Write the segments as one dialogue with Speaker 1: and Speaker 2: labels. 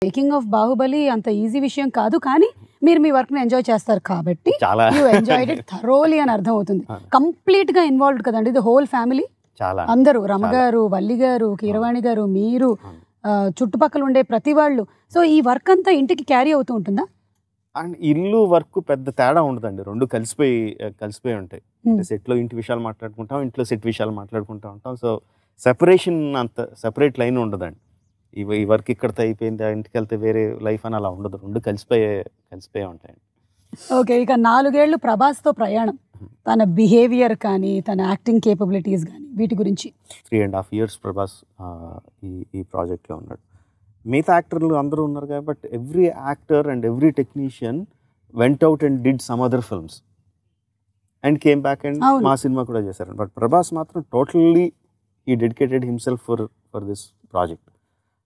Speaker 1: Making of Baahubali అంత easy విషయం కాదు, కానీ మీరు మీ వర్క్ ని ఎంజాయ్ చేస్తారు కాబట్టి యూ ఎంజాయ్డ్ ఇట్ థరోలీ అని అర్థం అవుతుంది. కంప్లీట్ గా ఇన్వాల్వ్డ్ కదండి ది హోల్ ఫ్యామిలీ, అందరూ, రమ గారు, వల్లి గారు, కీరవాణి గారు, మీరు, చుట్టుపక్కల ఉండే ప్రతి వాళ్ళు. సో ఈ వర్క్ అంతా ఇంటికి క్యారీ అవుతూ ఉంటుందా?
Speaker 2: అండ్ ఇల్లు వర్క్ పెద్ద తేడా ఉండదండి, రెండు కలిసిపోయి ఉంటాయి. సెట్లో ఇంటి విషయాలు మాట్లాడుకుంటాం, ఇంట్లో సెట్ విషయాలు మాట్లాడుకుంటూ ఉంటాం. సో సెపరేషన్ అంత సెపరేట్ లైన్ ఉండదండి. ఈ వర్క్ ఇక్కడితో అయిపోయింది, ఇంటికి వెళ్తే వేరే లైఫ్ అని అలా ఉండదు, రెండు కలిసిపోయే ఉంటాయండి.
Speaker 1: ఓకే, ఇక 4 ఏళ్ళు ప్రభాస్తో ప్రయాణం, తన బిహేవియర్ కానీ తన యాక్టింగ్ కేపబిలిటీస్ కానీ వీటి గురించి.
Speaker 2: 3.5 years ప్రభాస్ ఈ ప్రాజెక్ట్లో ఉన్నాడు. మిగతా యాక్టర్లు అందరూ ఉన్నారు కాబట్టి every actor and every technician went out and did some other films and came back and మా సినిమా కూడా చేశారు. బట్ ప్రభాస్ మాత్రం టోటల్లీ ఈ dedicated himself for this project.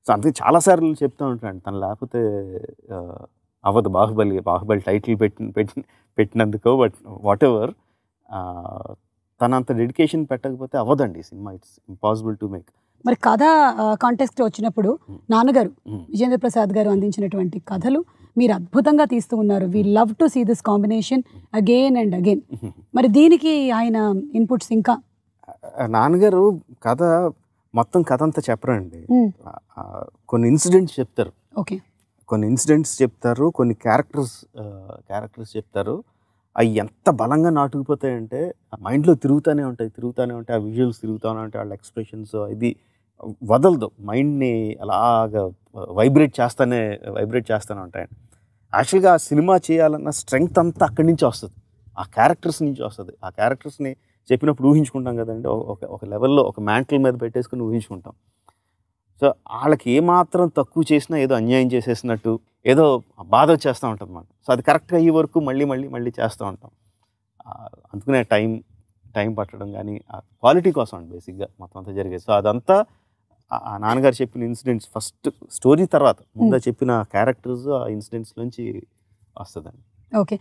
Speaker 2: So అందుకే చాలాసార్లు చెప్తూ ఉంటాను, తను లేకపోతే అవ్వదు బాహుబలి టైటిల్ పెట్టినందుకో, బట్ వాట్ ఎవర్, తనంత డెడికేషన్ పెట్టకపోతే అవ్వదండి సినిమా. It's impossible to make.
Speaker 1: మరి కథ కాంటెక్స్ట్ వచ్చినప్పుడు నాన్నగారు విజేంద్ర ప్రసాద్ గారు అందించినటువంటి కథలు మీరు అద్భుతంగా తీస్తూ ఉన్నారు. We love to see this combination again and again. మరి దీనికి ఆయన ఇన్పుట్స్ ఇంకా?
Speaker 2: నాన్నగారు మొత్తం కథ అంతా చెప్పరండి, కొన్ని ఇన్సిడెంట్స్ చెప్తారు.
Speaker 1: ఓకే,
Speaker 2: కొన్ని ఇన్సిడెంట్స్ చెప్తారు, కొన్ని క్యారెక్టర్స్ చెప్తారు. అవి ఎంత బలంగా నాటుకుపోతాయంటే మైండ్లో తిరుగుతూనే ఉంటాయి. ఆ విజువల్స్ తిరుగుతూనే ఉంటాయి, వాళ్ళ ఎక్స్ప్రెషన్స్, ఇది వదలదు, మైండ్ని అలాగా వైబ్రేట్ చేస్తూనే ఉంటాయండి. యాక్చువల్గా ఆ సినిమా చేయాలన్న స్ట్రెంగ్త్ అంతా అక్కడి నుంచి వస్తుంది, ఆ క్యారెక్టర్స్ నుంచి వస్తుంది. ఆ క్యారెక్టర్స్ని చెప్పినప్పుడు ఊహించుకుంటాం కదండి, ఒక లెవెల్లో ఒక మ్యాంటిల్ మీద పెట్టేసుకుని ఊహించుకుంటాం. సో వాళ్ళకి ఏమాత్రం తక్కువ చేసినా ఏదో అన్యాయం చేసేసినట్టు, ఏదో బాధ వచ్చేస్తూ ఉంటుంది అన్నమాట. సో అది కరెక్ట్గా అయ్యే వరకు మళ్ళీ చేస్తూ ఉంటాం. అందుకనే టైం పట్టడం కానీ క్వాలిటీ కోసం అండి బేసిక్గా మొత్తం అంతా జరిగేది. సో అదంతా ఆ నాన్నగారు చెప్పిన ఇన్సిడెంట్స్, ఫస్ట్ స్టోరీ తర్వాత ముందు చెప్పిన క్యారెక్టర్స్ ఆ ఇన్సిడెంట్స్ నుంచి వస్తుందండి.
Speaker 1: ఓకే,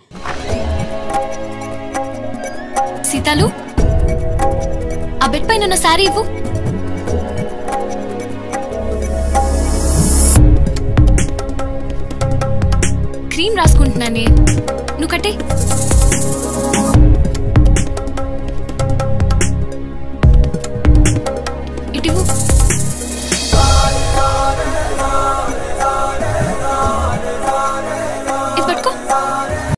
Speaker 3: సీతాలు ఆ బెడ్ పైన ఉన్న శారీ ఇవ్వు. క్రీమ్ రాసుకుంటున్నానే, నువ్వు కట్టే.